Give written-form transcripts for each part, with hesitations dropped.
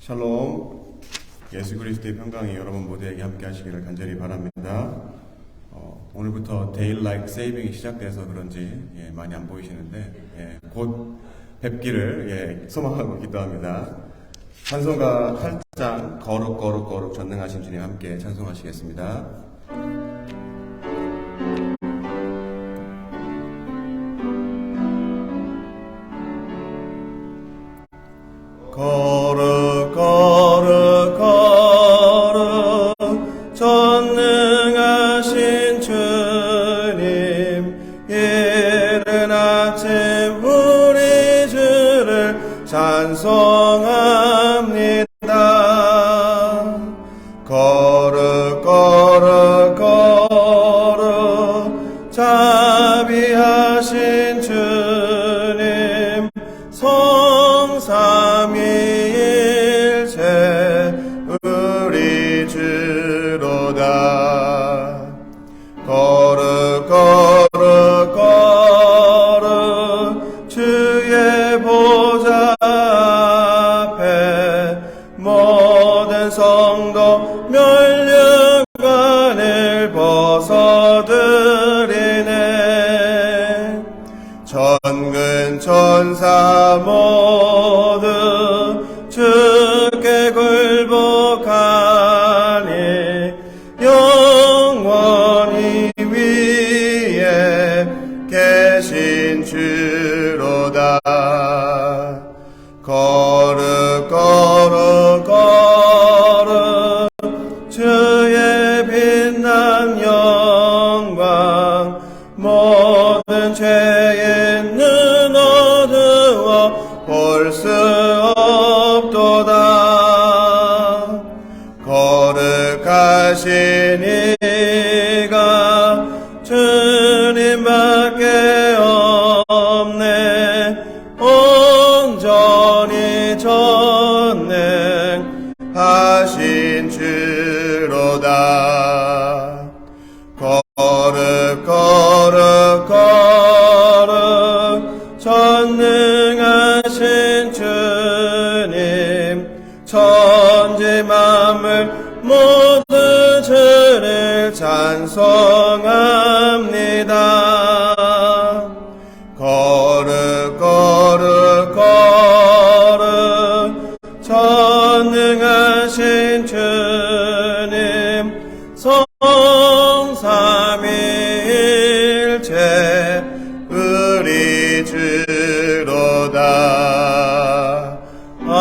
샬롬. 예수 그리스도의 평강이 여러분 모두에게 함께 하시기를 간절히 바랍니다. 오늘부터 Daylight Saving이 시작돼서 그런지 많이 안 보이시는데 곧 뵙기를 소망하고 기도합니다. 찬송가 8장 거룩 거룩 거룩 전능하신 주님 함께 찬송하시겠습니다. 거룩 거룩 거룩 전능하신 주님, 이른 아침 우리 주를 찬송합니다. 거룩 거룩 거룩 자비하신 주님, 성삼위일체 우리 주로다. 거룩 거룩 거룩 주의 보좌 앞에 모든 성도 면류관을 벗어드리네. 천군 천사 모두 주께 굴복하니 영원히 위에 계신 주로다. 거룩 거룩 거룩 주의 빛난 영광, 모든 죄의 눈 어두워 볼 수 없도다. 거룩하신 이가 주님밖에 없네. 온전히 전능하신 주로다. 거룩 거룩 거룩 전능하신 주님, 천지 만물 모두 주를 찬송합니다. 거룩 거룩 거룩 전능하신 주님, 성삼위일체 우리 주로다. 아멘.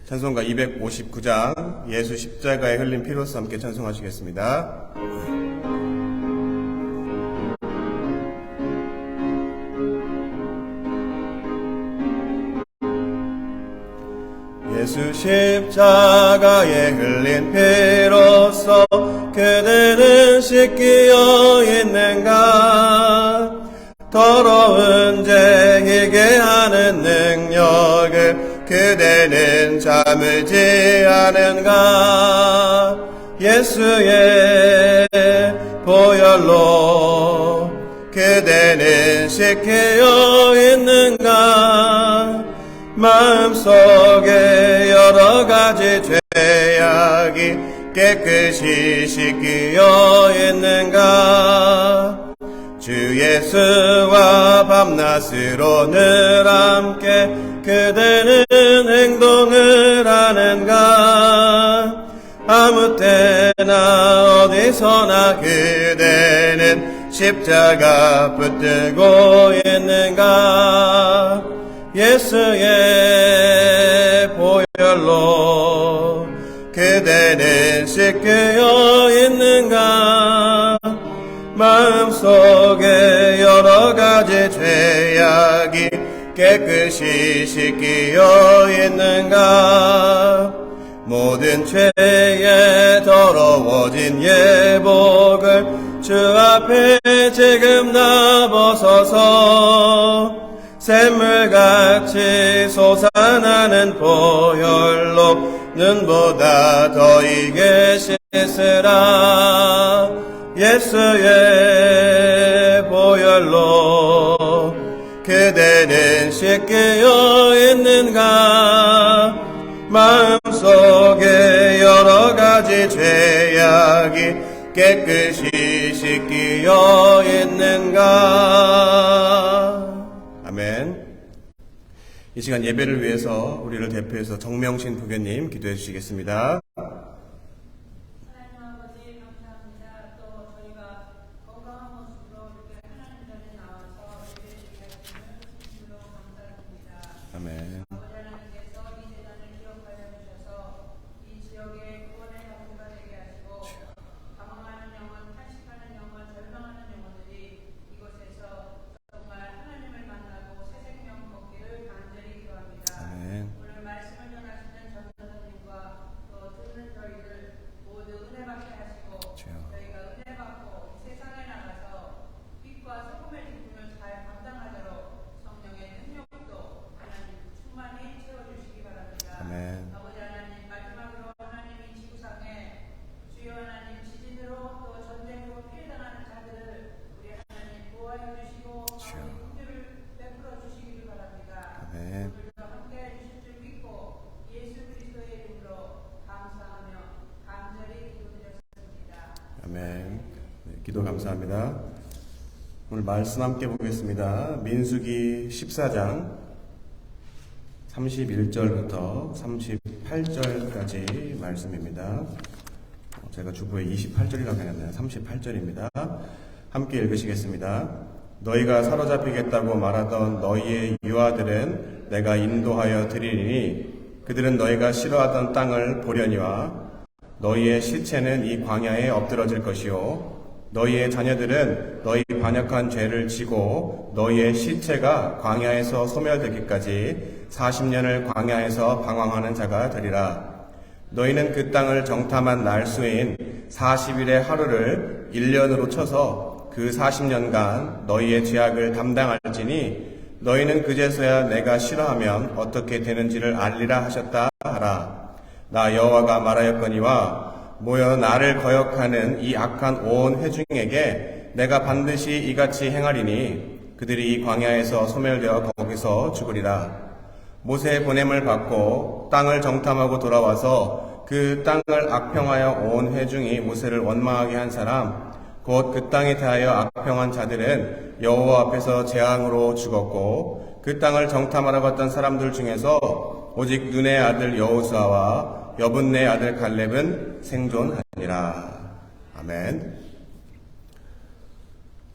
찬송가 259장 예수 십자가에 흘린 피로써 함께 찬송하시겠습니다. 예수 십자가에 흘린 피로써 그대는 씻기어 있는가? 더러운 죄 희게 하는 능력을 그대는 참을지 않은가? 예수의 보혈로 그대는 씻기어 있는가? 마음속에 여러 가지 죄악이 깨끗이 씻기어 있는가? 주 예수와 밤낮으로 늘 함께 그대는 행동을 하는가? 아무 때나 어디서나 그대는 십자가 붙들고 있는가? 예수의 보혈로 그대는 씻겨 있는가? 마음속에 여러 가지 죄악이 깨끗이 씻겨 있는가? 모든 죄에 더러워진 예복을 주 앞에 지금 나 벗어서 샘물같이 솟아나는 보혈로 눈보다 더 이게 씻으라. 예수의 보혈로 그대는 씻기어 있는가? 마음속에 여러 가지 죄악이 깨끗이 씻기어 있는가? 아멘. 이 시간 예배를 위해서 우리를 대표해서 정명신 부교님 기도해 주시겠습니다. 하나님 아버지 감사합니다. 또 저희가 건강한 모습으로 이렇게 하나님 전에 나와서 예배드리게 하시는 진심으로 감사드립니다. 아멘. 아버지 하나님께서 이 재단을 기억하여 주셔서 이 지역의 구원의 가구가 되게 하시고 방황하는 영혼, 탄식하는 영혼, 절망하는 영혼들이 이곳에서 정말 하나님을 만나고 새 생명 걷기를 간절히 기도합니다. 아멘. 오늘 말씀을 전하시는 전도사님과 또 듣는 저희들 모두 은혜 받게 하시고 저희가 은혜 받고 이 세상에 나가서 빛과 소금의 기쁨을 잘 감당하도록 성령의 능력도 하나님 충만히 채워주시기 바랍니다. 아멘. 아버지 하나님 마지막으로 하나님이 지구상에 주여 하나님 지진으로 또 전쟁으로 피해당하는 자들을 우리 하나님 보호하여 주시고 긍휼을 베풀어 주시기를 바랍니다. 아멘. 오늘도 함께해 주실 줄 믿고 예수 그리스도의 이름으로 감사하며 간절히 기도드렸습니다. 아멘. 네, 기도 감사합니다. 오늘 말씀 함께 보겠습니다. 민수기 14장 31절부터 38절까지 말씀입니다. 제가 주부에 28절이라고 했는데 38절입니다. 함께 읽으시겠습니다. 너희가 사로잡히겠다고 말하던 너희의 유아들은 내가 인도하여 드리리니 그들은 너희가 싫어하던 땅을 보려니와 너희의 시체는 이 광야에 엎드러질 것이요 너희의 자녀들은 너희 반역한 죄를 지고 너희의 시체가 광야에서 소멸되기까지 40년을 광야에서 방황하는 자가 되리라. 너희는 그 땅을 정탐한 날수인 40일의 하루를 1년으로 쳐서 그 40년간 너희의 죄악을 담당할지니 너희는 그제서야 내가 싫어하면 어떻게 되는지를 알리라 하셨다 하라. 나 여호와가 말하였거니와 모여 나를 거역하는 이 악한 온 회중에게 내가 반드시 이같이 행하리니 그들이 이 광야에서 소멸되어 거기서 죽으리라. 모세의 보냄을 받고 땅을 정탐하고 돌아와서 그 땅을 악평하여 온 회중이 모세를 원망하게 한 사람 곧 그 땅에 대하여 악평한 자들은 여호와 앞에서 재앙으로 죽었고 그 땅을 정탐하러 갔던 사람들 중에서 오직 눈의 아들 여호수아와 여분네 아들 갈렙은 생존하니라. 아멘.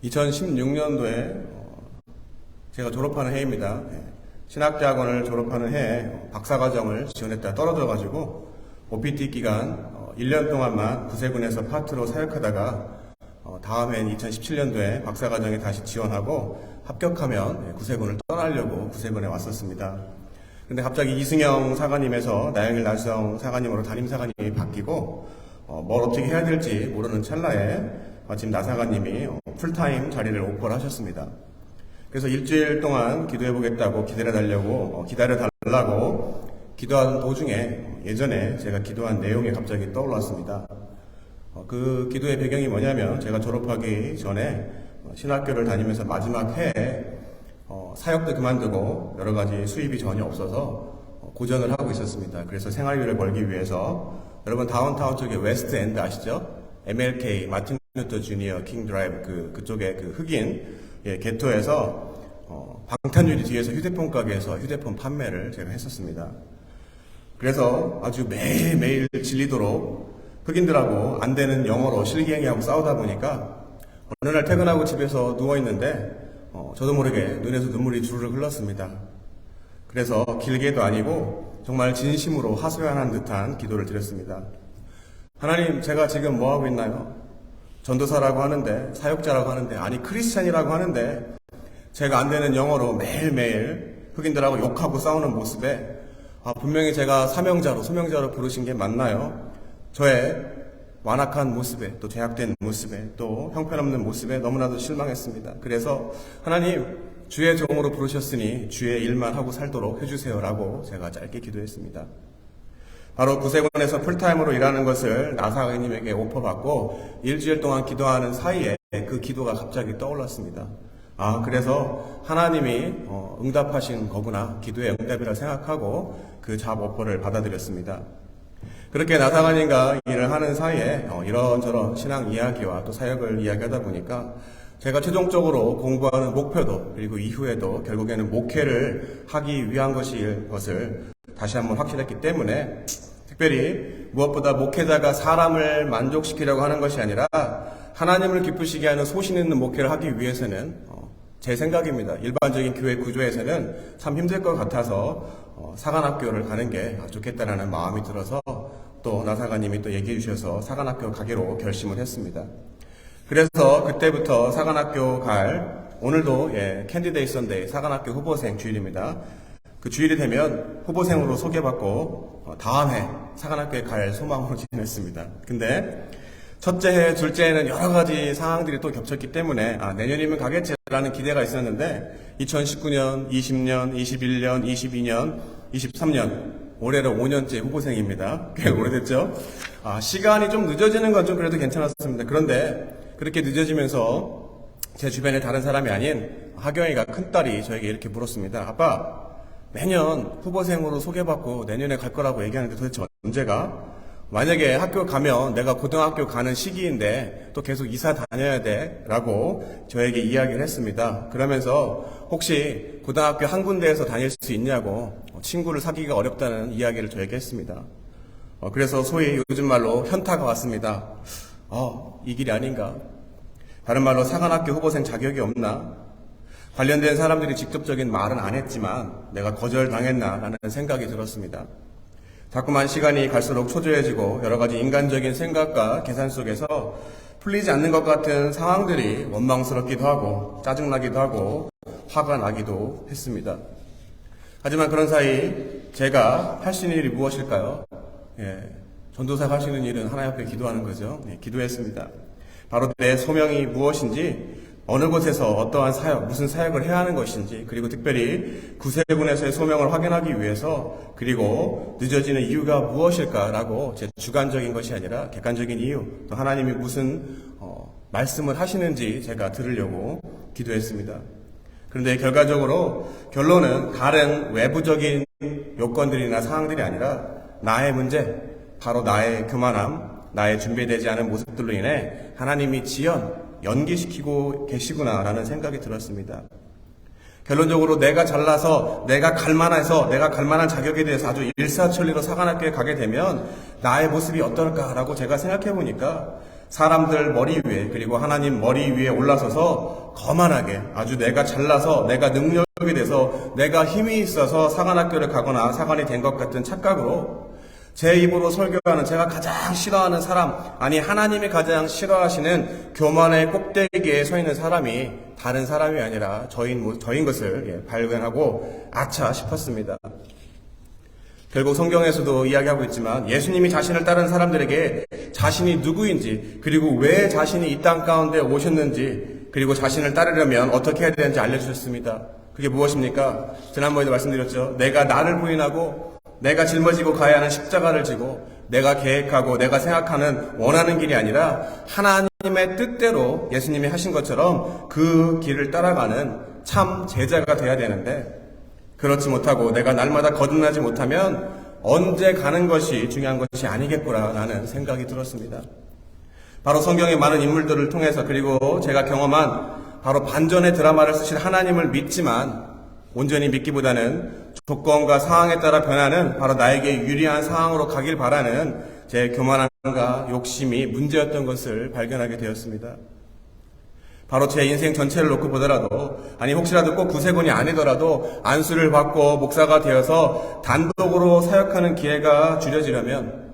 2016년도에 제가 졸업하는 해입니다. 신학대학원을 졸업하는 해에 박사과정을 지원했다가 떨어져가지고 OPT 기간 1년 동안만 구세군에서 파트로 사역하다가 다음 해인 2017년도에 박사과정에 다시 지원하고 합격하면 구세군을 떠나려고 구세군에 왔었습니다. 근데 갑자기 이승영 사관님에서 나영일 나수영 사관님으로 담임 사관님이 바뀌고 뭘 어떻게 해야 될지 모르는 찰나에 마침 나 사관님이 풀타임 자리를 오퍼를 하셨습니다. 그래서 일주일 동안 기도해보겠다고 기다려달라고 기도하는 도중에 예전에 제가 기도한 내용이 갑자기 떠올랐습니다. 그 기도의 배경이 뭐냐면 제가 졸업하기 전에 신학교를 다니면서 마지막 해에 사역도 그만두고 여러 가지 수입이 전혀 없어서 고전을 하고 있었습니다. 그래서 생활비를 벌기 위해서 여러분 다운타운 쪽에 웨스트 엔드 아시죠? MLK 마틴 루터 주니어 킹 드라이브 그쪽에 그 흑인 개토에서 방탄유리 뒤에서 휴대폰 가게에서 휴대폰 판매를 제가 했었습니다. 그래서 아주 매일매일 질리도록 흑인들하고 안 되는 영어로 실기행위하고 싸우다 보니까 어느 날 퇴근하고 집에서 누워있는데 저도 모르게 눈에서 눈물이 주르륵 흘렀습니다. 그래서 길게도 아니고 정말 진심으로 하소연한 듯한 기도를 드렸습니다. 하나님, 제가 지금 뭐하고 있나요? 전도사라고 하는데, 사역자라고 하는데, 아니 크리스찬이라고 하는데 제가 안 되는 영어로 매일매일 흑인들하고 욕하고 싸우는 모습에 분명히 제가 소명자로 부르신 게 맞나요? 저의 완악한 모습에 또 죄악된 모습에 또 형편없는 모습에 너무나도 실망했습니다. 그래서 하나님, 주의 종으로 부르셨으니 주의 일만 하고 살도록 해주세요라고 제가 짧게 기도했습니다. 바로 구세군에서 풀타임으로 일하는 것을 나사관님에게 오퍼받고 일주일 동안 기도하는 사이에 그 기도가 갑자기 떠올랐습니다. 그래서 하나님이 응답하신 거구나, 기도의 응답이라 생각하고 그 잡 오퍼를 받아들였습니다. 그렇게 나사관님과 일을 하는 사이에 이런저런 신앙 이야기와 또 사역을 이야기하다 보니까 제가 최종적으로 공부하는 목표도, 그리고 이후에도 결국에는 목회를 하기 위한 것을 다시 한번 확신했기 때문에, 특별히 무엇보다 목회자가 사람을 만족시키려고 하는 것이 아니라 하나님을 기쁘시게 하는 소신 있는 목회를 하기 위해서는, 제 생각입니다, 일반적인 교회 구조에서는 참 힘들 것 같아서 사관학교를 가는 게 좋겠다라는 마음이 들어서, 또 나사관님이 또 얘기해 주셔서 사관학교 가기로 결심을 했습니다. 그래서 그때부터 사관학교 오늘도 캔디데이 선데이 사관학교 후보생 주일입니다. 그 주일이 되면 후보생으로 소개받고 다음 해 사관학교에 갈 소망으로 지냈습니다. 근데 첫째 해, 둘째 해는 여러 가지 상황들이 또 겹쳤기 때문에 내년이면 가겠지라는 기대가 있었는데 2019년, 20년, 21년, 22년, 23년 올해로 5년째 후보생입니다. 꽤 오래됐죠? 시간이 좀 늦어지는 건 좀 그래도 괜찮았습니다. 그런데 그렇게 늦어지면서 제 주변에 다른 사람이 아닌 하경이가 큰딸이 저에게 이렇게 물었습니다. 아빠, 매년 후보생으로 소개받고 내년에 갈 거라고 얘기하는데 도대체 언제가? 만약에 학교 가면 내가 고등학교 가는 시기인데 또 계속 이사 다녀야 돼 라고 저에게 이야기를 했습니다. 그러면서 혹시 고등학교 한 군데에서 다닐 수 있냐고, 친구를 사귀기가 어렵다는 이야기를 저에게 했습니다. 그래서 소위 요즘 말로 현타가 왔습니다. 이 길이 아닌가? 다른 말로 사관학교 후보생 자격이 없나? 관련된 사람들이 직접적인 말은 안 했지만 내가 거절당했나 라는 생각이 들었습니다. 자꾸만 시간이 갈수록 초조해지고 여러 가지 인간적인 생각과 계산 속에서 풀리지 않는 것 같은 상황들이 원망스럽기도 하고 짜증나기도 하고 화가 나기도 했습니다. 하지만 그런 사이 제가 할 수 있는 일이 무엇일까요? 전도사가 할 수 있는 일은 하나님 앞에 기도하는 거죠. 기도했습니다. 바로 내 소명이 무엇인지, 어느 곳에서 어떠한 사역, 무슨 사역을 해야 하는 것인지, 그리고 특별히 구세군에서의 소명을 확인하기 위해서, 그리고 늦어지는 이유가 무엇일까라고 제 주관적인 것이 아니라 객관적인 이유, 또 하나님이 무슨 말씀을 하시는지 제가 들으려고 기도했습니다. 그런데 결론은 다른 외부적인 요건들이나 상황들이 아니라 나의 문제, 바로 나의 교만함, 나의 준비되지 않은 모습들로 인해 하나님이 연기시키고 계시구나라는 생각이 들었습니다. 결론적으로 내가 잘나서, 내가 갈만해서, 내가 갈만한 자격에 대해서 아주 일사천리로 사관학교에 가게 되면 나의 모습이 어떨까라고 제가 생각해 보니까 사람들 머리 위에, 그리고 하나님 머리 위에 올라서서 거만하게 아주 내가 잘나서, 내가 능력이 돼서, 내가 힘이 있어서 사관학교를 가거나 사관이 된 것 같은 착각으로 제 입으로 설교하는 제가 가장 싫어하는 사람, 아니 하나님이 가장 싫어하시는 교만의 꼭대기에 서 있는 사람이 다른 사람이 아니라 저인 것을 발견하고 아차 싶었습니다. 결국 성경에서도 이야기하고 있지만 예수님이 자신을 따르는 사람들에게 자신이 누구인지, 그리고 왜 자신이 이 땅 가운데 오셨는지, 그리고 자신을 따르려면 어떻게 해야 되는지 알려주셨습니다. 그게 무엇입니까? 지난번에도 말씀드렸죠. 내가 나를 부인하고 내가 짊어지고 가야 하는 십자가를 지고 내가 계획하고 내가 생각하는 원하는 길이 아니라 하나님의 뜻대로 예수님이 하신 것처럼 그 길을 따라가는 참 제자가 돼야 되는데, 그렇지 못하고 내가 날마다 거듭나지 못하면 언제 가는 것이 중요한 것이 아니겠구나라는 생각이 들었습니다. 바로 성경의 많은 인물들을 통해서, 그리고 제가 경험한 바로 반전의 드라마를 쓰신 하나님을 믿지만 온전히 믿기보다는 조건과 상황에 따라 변하는 바로 나에게 유리한 상황으로 가길 바라는 제 교만함과 욕심이 문제였던 것을 발견하게 되었습니다. 바로 제 인생 전체를 놓고 보더라도, 아니 혹시라도 꼭 구세군이 아니더라도 안수를 받고 목사가 되어서 단독으로 사역하는 기회가 주어지려면,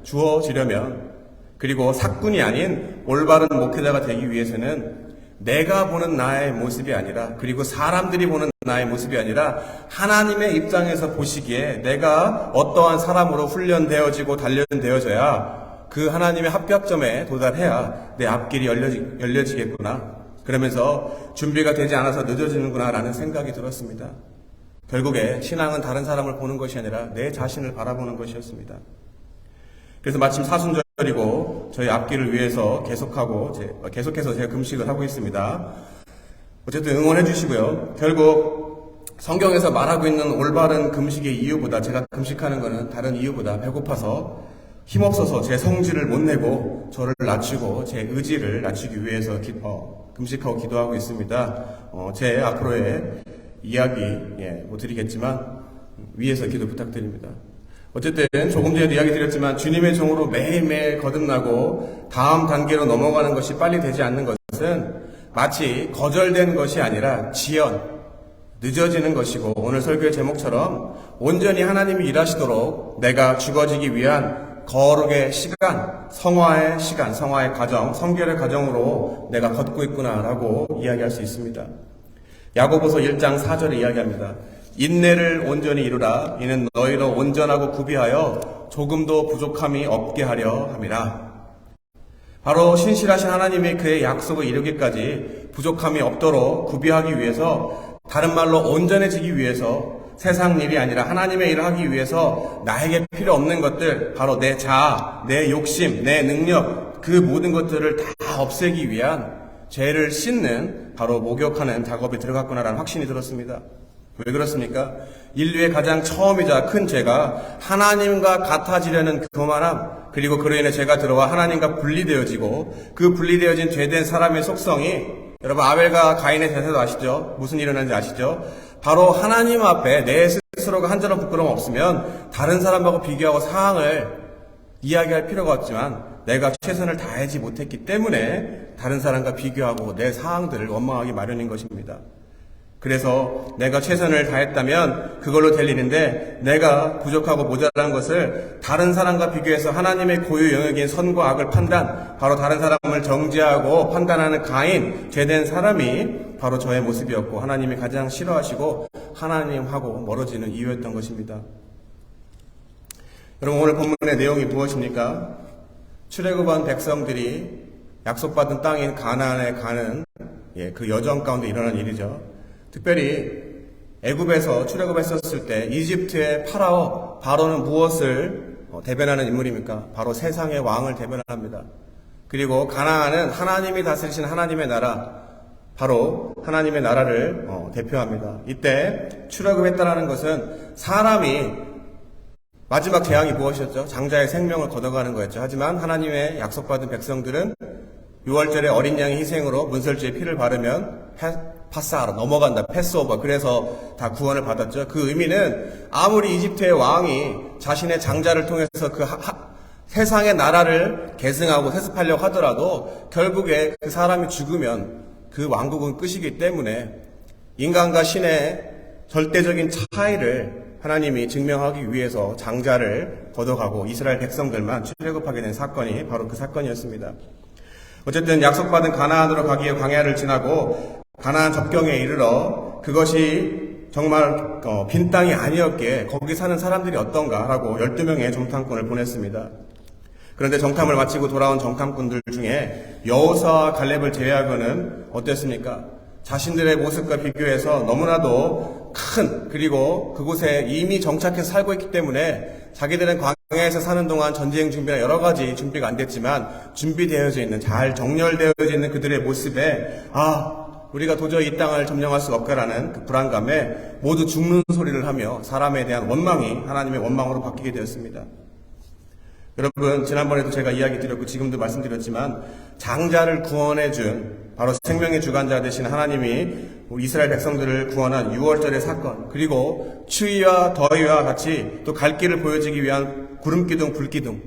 그리고 사꾼이 아닌 올바른 목회자가 되기 위해서는 내가 보는 나의 모습이 아니라, 그리고 사람들이 보는 나의 모습이 아니라 하나님의 입장에서 보시기에 내가 어떠한 사람으로 훈련되어지고 단련되어져야 그 하나님의 합격점에 도달해야 내 앞길이 열려지겠구나, 그러면서 준비가 되지 않아서 늦어지는구나 라는 생각이 들었습니다. 결국에 신앙은 다른 사람을 보는 것이 아니라 내 자신을 바라보는 것이었습니다. 그래서 마침 사순절이고 저희 앞길을 위해서 계속해서 제가 금식을 하고 있습니다. 어쨌든 응원해 주시고요. 결국 성경에서 말하고 있는 올바른 금식의 이유보다, 제가 금식하는 것은 다른 이유보다 배고파서 힘없어서 제 성질을 못 내고 저를 낮추고 제 의지를 낮추기 위해서 금식하고 기도하고 있습니다. 제 앞으로의 이야기 못 드리겠지만 위에서 기도 부탁드립니다. 어쨌든 조금 전에도 이야기 드렸지만 주님의 종으로 매일매일 거듭나고 다음 단계로 넘어가는 것이 빨리 되지 않는 것은 마치 거절된 것이 아니라 지연, 늦어지는 것이고, 오늘 설교의 제목처럼 온전히 하나님이 일하시도록 내가 죽어지기 위한 거룩의 시간, 성화의 과정, 성결의 과정으로 내가 걷고 있구나라고 이야기할 수 있습니다. 야고보서 1장 4절에 이야기합니다. 인내를 온전히 이루라. 이는 너희로 온전하고 구비하여 조금도 부족함이 없게 하려 함이라. 바로 신실하신 하나님이 그의 약속을 이루기까지 부족함이 없도록 구비하기 위해서, 다른 말로 온전해지기 위해서, 세상 일이 아니라 하나님의 일을 하기 위해서 나에게 필요 없는 것들, 바로 내 자아, 내 욕심, 내 능력, 그 모든 것들을 다 없애기 위한 죄를 씻는 바로 목욕하는 작업에 들어갔구나라는 확신이 들었습니다. 왜 그렇습니까? 인류의 가장 처음이자 큰 죄가 하나님과 같아지려는 교만함, 그리고 그로 인해 죄가 들어와 하나님과 분리되어지고, 그 분리되어진 죄된 사람의 속성이, 여러분 아벨과 가인의 대사도 아시죠? 무슨 일이 일어났는지 아시죠? 바로 하나님 앞에 내 스스로가 한 점은 부끄러움 없으면 다른 사람하고 비교하고 상황을 이야기할 필요가 없지만, 내가 최선을 다하지 못했기 때문에 다른 사람과 비교하고 내 상황들을 원망하기 마련인 것입니다. 그래서 내가 최선을 다했다면 그걸로 될 일인데, 내가 부족하고 모자란 것을 다른 사람과 비교해서 하나님의 고유 영역인 선과 악을 바로 다른 사람을 정죄하고 판단하는 가인, 죄된 사람이 바로 저의 모습이었고, 하나님이 가장 싫어하시고 하나님하고 멀어지는 이유였던 것입니다. 여러분, 오늘 본문의 내용이 무엇입니까? 출애굽한 백성들이 약속받은 땅인 가나안에 가는 그 여정 가운데 일어난 일이죠. 특별히 애굽에서 출애굽했었을 때 이집트의 바로는 무엇을 대변하는 인물입니까? 바로 세상의 왕을 대변합니다. 그리고 가나안은 하나님이 다스리신 하나님의 나라, 바로 하나님의 나라를 대표합니다. 이때 출애굽했다라는 것은 사람이 마지막 재앙이 무엇이었죠? 장자의 생명을 걷어가는 거였죠. 하지만 하나님의 약속받은 백성들은 6월절에 어린 양의 희생으로 문설주에 피를 바르면 파사하러 넘어간다, 패스오버. 그래서 다 구원을 받았죠. 그 의미는 아무리 이집트의 왕이 자신의 장자를 통해서 그 세상의 나라를 계승하고 세습하려고 하더라도 결국에 그 사람이 죽으면 그 왕국은 끝이기 때문에 인간과 신의 절대적인 차이를 하나님이 증명하기 위해서 장자를 걷어가고 이스라엘 백성들만 출애굽하게 된 사건이 바로 그 사건이었습니다. 어쨌든 약속받은 가나안으로 가기 위해 광야를 지나고 가나안 접경에 이르러, 그것이 정말 빈 땅이 아니었기에 거기 사는 사람들이 어떤가라고 12명의 정탐꾼을 보냈습니다. 그런데 정탐을 마치고 돌아온 정탐꾼들 중에 여호수아와 갈렙을 제외하고는 어땠습니까? 자신들의 모습과 비교해서 너무나도 큰, 그리고 그곳에 이미 정착해서 살고 있기 때문에 자기들은 광야에서 사는 동안 전쟁 준비나 여러 가지 준비가 안 됐지만 준비되어져 있는, 잘 정렬되어져 있는 그들의 모습에 우리가 도저히 이 땅을 점령할 수가 없다라는 그 불안감에 모두 죽는 소리를 하며 사람에 대한 원망이 하나님의 원망으로 바뀌게 되었습니다. 여러분, 지난번에도 제가 이야기 드렸고 지금도 말씀드렸지만 장자를 구원해준 바로 생명의 주관자 되신 하나님이 우리 이스라엘 백성들을 구원한 6월절의 사건, 그리고 추위와 더위와 같이 또 갈 길을 보여주기 위한 구름기둥, 불기둥,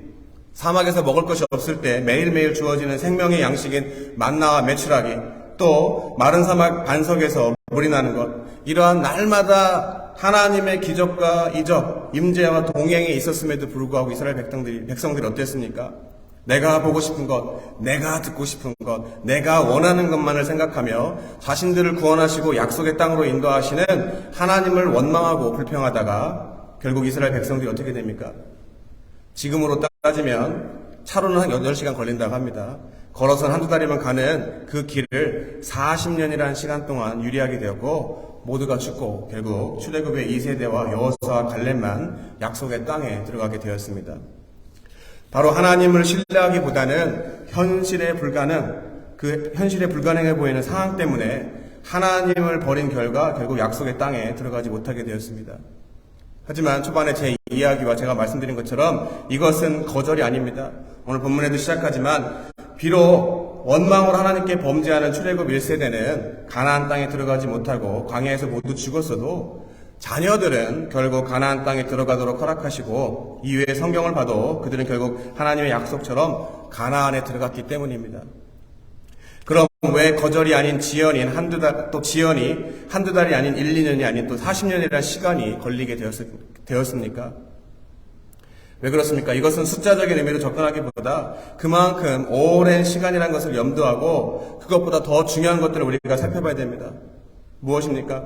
사막에서 먹을 것이 없을 때 매일매일 주어지는 생명의 양식인 만나와 메추라기, 또 마른 사막 반석에서 물이 나는 것, 이러한 날마다 하나님의 기적과 이적, 임재와 동행이 있었음에도 불구하고 이스라엘 백성들이 어땠습니까? 내가 보고 싶은 것, 내가 듣고 싶은 것, 내가 원하는 것만을 생각하며 자신들을 구원하시고 약속의 땅으로 인도하시는 하나님을 원망하고 불평하다가 결국 이스라엘 백성들이 어떻게 됩니까? 지금으로 따지면 차로는 한 8시간 걸린다고 합니다. 걸어서 한두 달이면 가는 그 길을 40년이라는 시간 동안 유리하게 되었고, 모두가 죽고 결국 출애굽의 2세대와 여호수아와 갈렙만 약속의 땅에 들어가게 되었습니다. 바로 하나님을 신뢰하기보다는 현실에 불가능해 보이는 상황 때문에 하나님을 버린 결과 결국 약속의 땅에 들어가지 못하게 되었습니다. 하지만 초반에 제 이야기와 제가 말씀드린 것처럼 이것은 거절이 아닙니다. 오늘 본문에도 시작하지만 비록 원망으로 하나님께 범죄하는 출애굽 1세대는 가나안 땅에 들어가지 못하고 광야에서 모두 죽었어도 자녀들은 결국 가나안 땅에 들어가도록 허락하시고 이후에 성경을 봐도 그들은 결국 하나님의 약속처럼 가나안에 들어갔기 때문입니다. 그럼 왜 거절이 아닌 지연인 지연이 한두 달이 아닌 1, 2년이 아닌 또 40년이라는 시간이 걸리게 되었습니까? 왜 그렇습니까? 이것은 숫자적인 의미로 접근하기보다 그만큼 오랜 시간이라는 것을 염두하고 그것보다 더 중요한 것들을 우리가 살펴봐야 됩니다. 무엇입니까?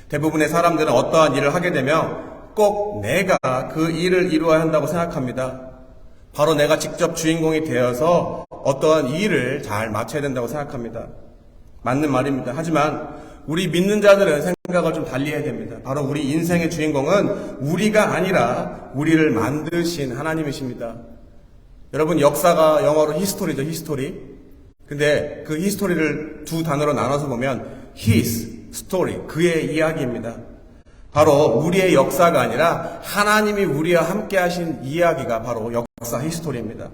대부분의 사람들은 어떠한 일을 하게 되면 꼭 내가 그 일을 이루어야 한다고 생각합니다. 바로 내가 직접 주인공이 되어서 어떠한 일을 잘 마쳐야 된다고 생각합니다. 맞는 말입니다. 하지만 우리 믿는 자들은 생각을 좀 달리 해야 됩니다. 바로 우리 인생의 주인공은 우리가 아니라 우리를 만드신 하나님이십니다. 여러분, 역사가 영어로 히스토리죠, 히스토리. 근데 그 히스토리를 두 단어로 나눠서 보면 his story, 그의 이야기입니다. 바로 우리의 역사가 아니라 하나님이 우리와 함께 하신 이야기가 바로 역사 히스토리입니다.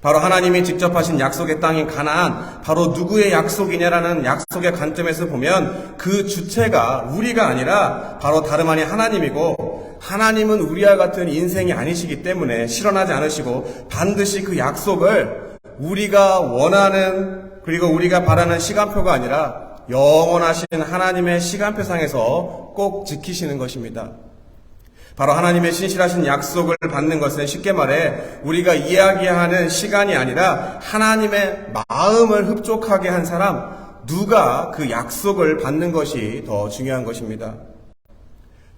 바로 하나님이 직접 하신 약속의 땅인 가나안, 바로 누구의 약속이냐라는 약속의 관점에서 보면 그 주체가 우리가 아니라 바로 다름 아닌 하나님이고, 하나님은 우리와 같은 인생이 아니시기 때문에 실현하지 않으시고 반드시 그 약속을 우리가 원하는, 그리고 우리가 바라는 시간표가 아니라 영원하신 하나님의 시간표상에서 꼭 지키시는 것입니다. 바로 하나님의 신실하신 약속을 받는 것은 쉽게 말해 우리가 이야기하는 시간이 아니라 하나님의 마음을 흡족하게 한 사람, 누가 그 약속을 받는 것이 더 중요한 것입니다.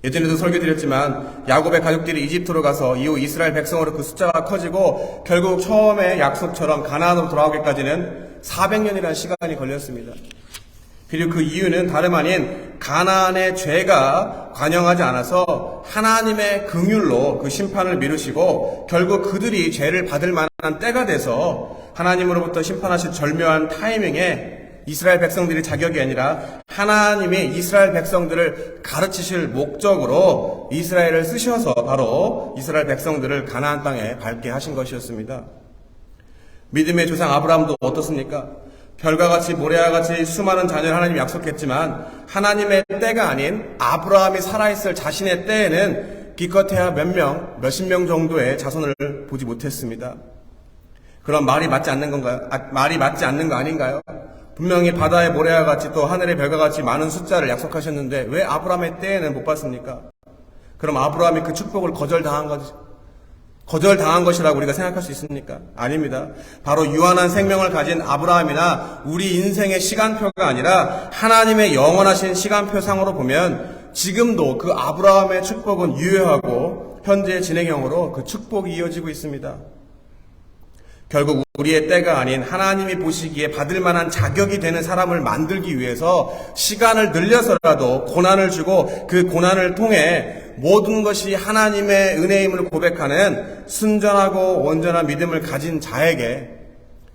예전에도 설교드렸지만 야곱의 가족들이 이집트로 가서 이후 이스라엘 백성으로 그 숫자가 커지고 결국 처음에 약속처럼 가나안으로 돌아오기까지는 400년이라는 시간이 걸렸습니다. 그리고 그 이유는 다름 아닌 가나안의 죄가 관영하지 않아서 하나님의 긍휼로 그 심판을 미루시고 결국 그들이 죄를 받을 만한 때가 돼서 하나님으로부터 심판하실 절묘한 타이밍에 이스라엘 백성들이 자격이 아니라 하나님이 이스라엘 백성들을 가르치실 목적으로 이스라엘을 쓰셔서 바로 이스라엘 백성들을 가나안 땅에 밟게 하신 것이었습니다. 믿음의 조상 아브라함도 어떻습니까? 별과같이 모래와 같이 수많은 자녀를 하나님이 약속했지만 하나님의 때가 아닌 아브라함이 살아있을 자신의 때에는 기껏해야 몇십 명 정도의 자손을 보지 못했습니다. 그럼 말이 맞지 않는 건가요? 말이 맞지 않는 거 아닌가요? 분명히 바다의 모래와 같이 또 하늘의 별과 같이 많은 숫자를 약속하셨는데 왜 아브라함의 때에는 못 봤습니까? 그럼 아브라함이 그 축복을 거절당한 것이라고 우리가 생각할 수 있습니까? 아닙니다. 바로 유한한 생명을 가진 아브라함이나 우리 인생의 시간표가 아니라 하나님의 영원하신 시간표상으로 보면 지금도 그 아브라함의 축복은 유효하고 현재 진행형으로 그 축복이 이어지고 있습니다. 결국 우리의 때가 아닌 하나님이 보시기에 받을 만한 자격이 되는 사람을 만들기 위해서 시간을 늘려서라도 고난을 주고 그 고난을 통해 모든 것이 하나님의 은혜임을 고백하는 순전하고 온전한 믿음을 가진 자에게,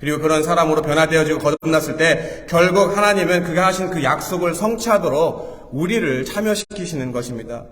그리고 그런 사람으로 변화되어지고 거듭났을 때 결국 하나님은 그가 하신 그 약속을 성취하도록 우리를 참여시키시는 것입니다.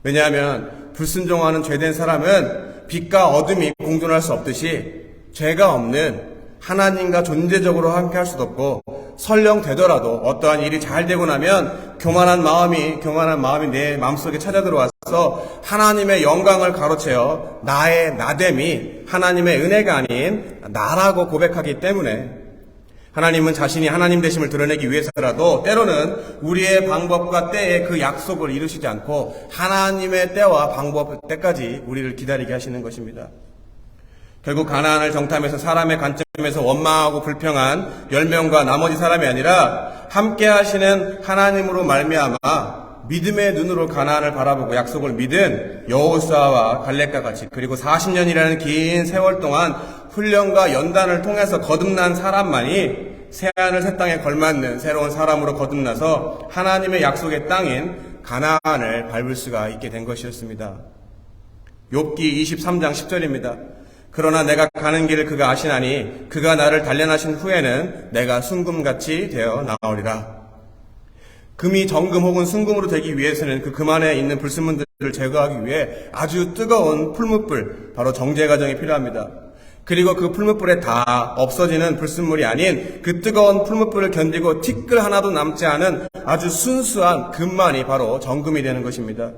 왜냐하면 불순종하는 죄된 사람은 빛과 어둠이 공존할 수 없듯이 죄가 없는 하나님과 존재적으로 함께 할 수도 없고, 설령 되더라도 어떠한 일이 잘 되고 나면 교만한 마음이 내 마음속에 찾아들어와서 하나님의 영광을 가로채어 나의 나됨이 하나님의 은혜가 아닌 나라고 고백하기 때문에 하나님은 자신이 하나님 되심을 드러내기 위해서라도 때로는 우리의 방법과 때에 그 약속을 이루시지 않고 하나님의 때와 방법 때까지 우리를 기다리게 하시는 것입니다. 결국 가나안을 정탐해서 사람의 관점에서 원망하고 불평한 10명과 나머지 사람이 아니라 함께 하시는 하나님으로 말미암아 믿음의 눈으로 가나안을 바라보고 약속을 믿은 여호수아와 갈렙과 같이, 그리고 40년이라는 긴 세월 동안 훈련과 연단을 통해서 거듭난 사람만이 새하늘 새 땅에 걸맞는 새로운 사람으로 거듭나서 하나님의 약속의 땅인 가나안을 밟을 수가 있게 된 것이었습니다. 욥기 23장 10절입니다. 그러나 내가 가는 길을 그가 아시나니 그가 나를 단련하신 후에는 내가 순금같이 되어 나오리라. 금이 정금 혹은 순금으로 되기 위해서는 그 금 안에 있는 불순물들을 제거하기 위해 아주 뜨거운 풀무불, 바로 정제 과정이 필요합니다. 그리고 그 풀무불에 다 없어지는 불순물이 아닌 그 뜨거운 풀무불을 견디고 티끌 하나도 남지 않은 아주 순수한 금만이 바로 정금이 되는 것입니다.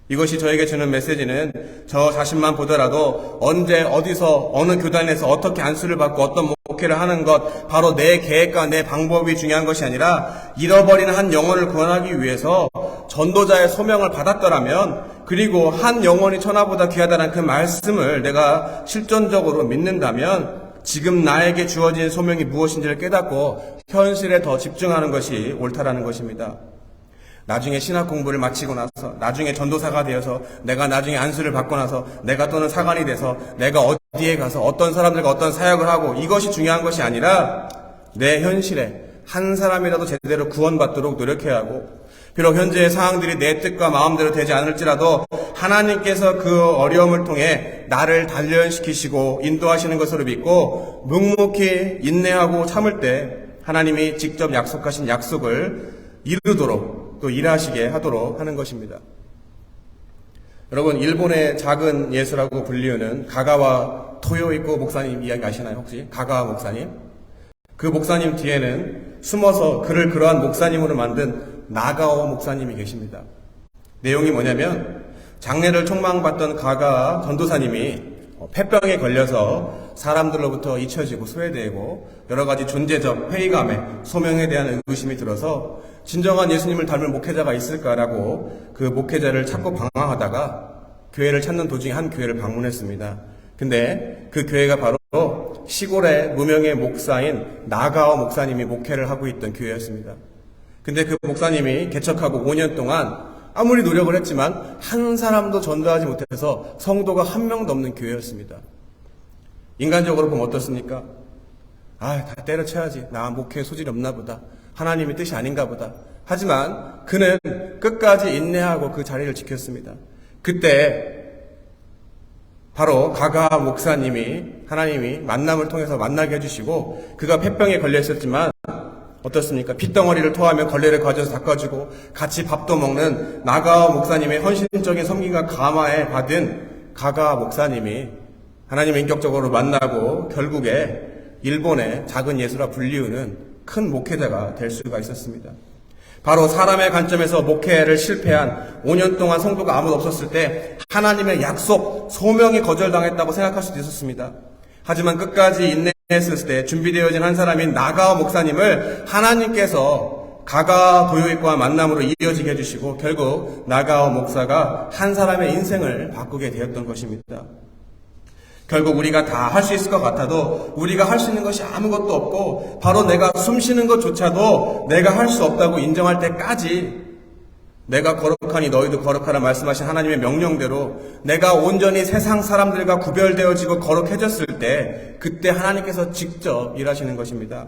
이것이 저에게 주는 메시지는 저 자신만 보더라도 언제 어디서 어느 교단에서 어떻게 안수를 받고 어떤 목회를 하는 것, 바로 내 계획과 내 방법이 중요한 것이 아니라 잃어버린 한 영혼을 구원하기 위해서 전도자의 소명을 받았더라면, 그리고 한 영혼이 천하보다 귀하다는 그 말씀을 내가 실존적으로 믿는다면 지금 나에게 주어진 소명이 무엇인지를 깨닫고 현실에 더 집중하는 것이 옳다라는 것입니다. 나중에 신학 공부를 마치고 나서, 나중에 전도사가 되어서, 내가 나중에 안수를 받고 나서, 내가 또는 사관이 돼서 내가 어디에 가서 어떤 사람들과 어떤 사역을 하고, 이것이 중요한 것이 아니라 내 현실에 한 사람이라도 제대로 구원받도록 노력해야 하고, 비록 현재의 상황들이 내 뜻과 마음대로 되지 않을지라도 하나님께서 그 어려움을 통해 나를 단련시키시고 인도하시는 것으로 믿고 묵묵히 인내하고 참을 때 하나님이 직접 약속하신 약속을 이루도록 또 일하시게 하도록 하는 것입니다. 여러분, 일본의 작은 예수라고 불리우는 가가와 토요이코 목사님 이야기 아시나요? 혹시? 가가와 목사님? 그 목사님 뒤에는 숨어서 그를 그러한 목사님으로 만든 나가오 목사님이 계십니다. 내용이 뭐냐면, 장래를 촉망받던 가가 전도사님이 폐병에 걸려서 사람들로부터 잊혀지고 소외되고 여러 가지 존재적 회의감에 소명에 대한 의구심이 들어서 진정한 예수님을 닮을 목회자가 있을까라고 그 목회자를 찾고 방황하다가 교회를 찾는 도중에 한 교회를 방문했습니다. 근데 그 교회가 바로 시골의 무명의 목사인 나가오 목사님이 목회를 하고 있던 교회였습니다. 근데 그 목사님이 개척하고 5년 동안 아무리 노력을 했지만 한 사람도 전도하지 못해서 성도가 한 명도 없는 교회였습니다. 인간적으로 보면 어떻습니까? 다 때려쳐야지. 나 목회에 소질이 없나 보다. 하나님의 뜻이 아닌가 보다. 하지만 그는 끝까지 인내하고 그 자리를 지켰습니다. 그때 바로 가가 목사님이 하나님이 만남을 통해서 만나게 해주시고, 그가 폐병에 걸려 있었지만 어떻습니까? 핏덩어리를 토하며 걸레를 가져서 닦아주고 같이 밥도 먹는 나가 목사님의 헌신적인 섬김과 감화에 받은 가가 목사님이 하나님을 인격적으로 만나고 결국에 일본의 작은 예수라 불리우는 큰 목회자가 될 수가 있었습니다. 바로 사람의 관점에서 목회를 실패한 5년 동안 성도가 아무도 없었을 때 하나님의 약속, 소명이 거절당했다고 생각할 수도 있었습니다. 하지만 끝까지 인내했을 때 준비되어진 한 사람인 나가오 목사님을 하나님께서 가가 도요이코와 만남으로 이어지게 해주시고 결국 나가오 목사가 한 사람의 인생을 바꾸게 되었던 것입니다. 결국 우리가 다 할 수 있을 것 같아도 우리가 할 수 있는 것이 아무것도 없고 바로 내가 숨 쉬는 것조차도 내가 할 수 없다고 인정할 때까지 내가 거룩하니 너희도 거룩하라 말씀하신 하나님의 명령대로 내가 온전히 세상 사람들과 구별되어지고 거룩해졌을 때 그때 하나님께서 직접 일하시는 것입니다.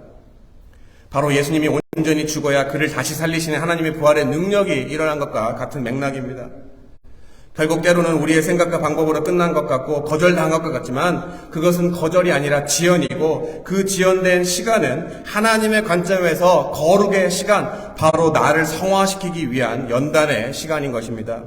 바로 예수님이 온전히 죽어야 그를 다시 살리시는 하나님의 부활의 능력이 일어난 것과 같은 맥락입니다. 결국 때로는 우리의 생각과 방법으로 끝난 것 같고 거절당한 것 같지만 그것은 거절이 아니라 지연이고 그 지연된 시간은 하나님의 관점에서 거룩의 시간, 바로 나를 성화시키기 위한 연단의 시간인 것입니다.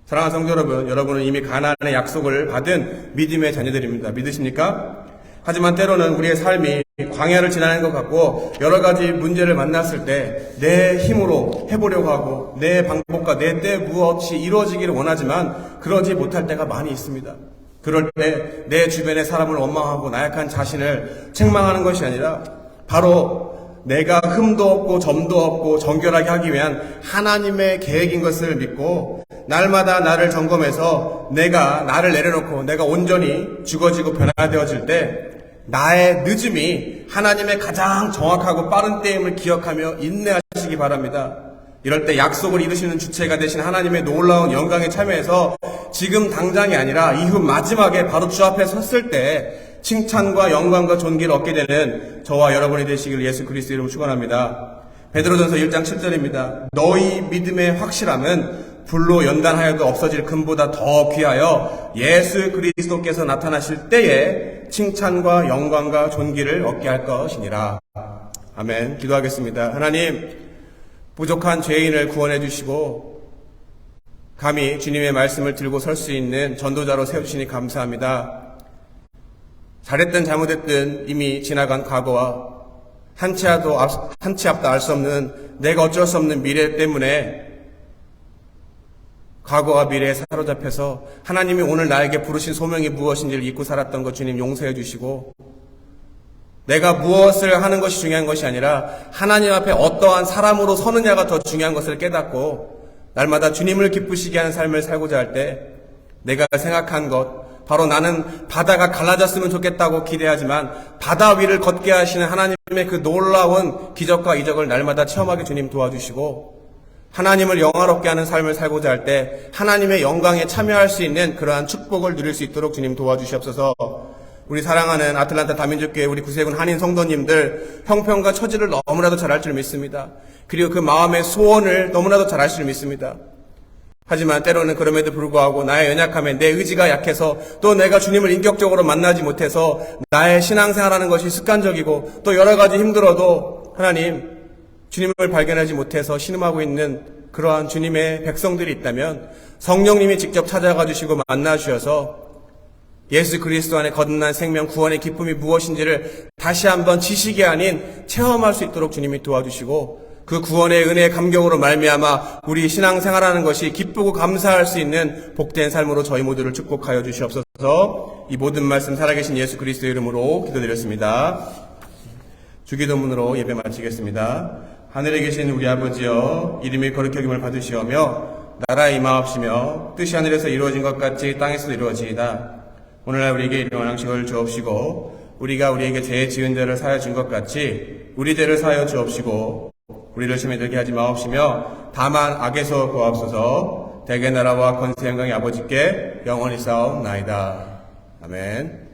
사랑하는 성도 여러분, 여러분은 이미 가나안의 약속을 받은 믿음의 자녀들입니다. 믿으십니까? 하지만 때로는 우리의 삶이 광야를 지나는 것 같고 여러 가지 문제를 만났을 때 내 힘으로 해보려고 하고 내 방법과 내 때 무엇이 이루어지기를 원하지만 그러지 못할 때가 많이 있습니다. 그럴 때 내 주변의 사람을 원망하고 나약한 자신을 책망하는 것이 아니라 바로 내가 흠도 없고 점도 없고 정결하게 하기 위한 하나님의 계획인 것을 믿고 날마다 나를 점검해서 내가 나를 내려놓고 내가 온전히 죽어지고 변화되어질 때 나의 늦음이 하나님의 가장 정확하고 빠른 때임을 기억하며 인내하시기 바랍니다. 이럴 때 약속을 이루시는 주체가 되신 하나님의 놀라운 영광에 참여해서 지금 당장이 아니라 이후 마지막에 바로 주 앞에 섰을 때 칭찬과 영광과 존귀를 얻게 되는 저와 여러분이 되시길 예수 그리스도 이름으로 축원합니다. 베드로전서 1장 7절입니다. 너희 믿음의 확실함은 불로 연단하여도 없어질 금보다 더 귀하여 예수 그리스도께서 나타나실 때에 칭찬과 영광과 존귀를 얻게 할 것이니라. 아멘. 기도하겠습니다. 하나님, 부족한 죄인을 구원해 주시고 감히 주님의 말씀을 들고 설 수 있는 전도자로 세워주시니 감사합니다. 잘했든 잘못했든 이미 지나간 과거와 한치 앞도 알 수 없는 내가 어쩔 수 없는 미래 때문에 과거와 미래에 사로잡혀서 하나님이 오늘 나에게 부르신 소명이 무엇인지를 잊고 살았던 것 주님 용서해 주시고 내가 무엇을 하는 것이 중요한 것이 아니라 하나님 앞에 어떠한 사람으로 서느냐가 더 중요한 것을 깨닫고 날마다 주님을 기쁘시게 하는 삶을 살고자 할 때 내가 생각한 것 바로 나는 바다가 갈라졌으면 좋겠다고 기대하지만 바다 위를 걷게 하시는 하나님의 그 놀라운 기적과 이적을 날마다 체험하게 주님 도와주시고 하나님을 영화롭게 하는 삶을 살고자 할 때 하나님의 영광에 참여할 수 있는 그러한 축복을 누릴 수 있도록 주님 도와주시옵소서. 우리 사랑하는 아틀란타 다민족교회 우리 구세군 한인 성도님들 형편과 처지를 너무나도 잘 알 줄 믿습니다. 그리고 그 마음의 소원을 너무나도 잘 알 줄 믿습니다. 하지만 때로는 그럼에도 불구하고 나의 연약함에 내 의지가 약해서 또 내가 주님을 인격적으로 만나지 못해서 나의 신앙생활하는 것이 습관적이고 또 여러 가지 힘들어도 하나님 주님을 발견하지 못해서 신음하고 있는 그러한 주님의 백성들이 있다면 성령님이 직접 찾아가 주시고 만나 주셔서 예수 그리스도 안에 거듭난 생명 구원의 기쁨이 무엇인지를 다시 한번 지식이 아닌 체험할 수 있도록 주님이 도와주시고 그 구원의 은혜의 감격으로 말미암아 우리 신앙생활하는 것이 기쁘고 감사할 수 있는 복된 삶으로 저희 모두를 축복하여 주시옵소서. 이 모든 말씀 살아계신 예수 그리스도의 이름으로 기도드렸습니다. 주기도문으로 예배 마치겠습니다. 하늘에 계신 우리 아버지여 이름이 거룩히 여김을 받으시오며 나라에 임하옵시며 뜻이 하늘에서 이루어진 것 같이 땅에서도 이루어지이다. 오늘날 우리에게 일용할 양식을 주옵시고 우리가 우리에게 죄 지은 자를 사하여 준 것 같이 우리 죄를 사하여 주옵시고 우리를 시험에 들게 하지 마옵시며 다만 악에서 구하옵소서. 대개 나라와 권세 영광의 아버지께 영원히 싸움나이다. 아멘.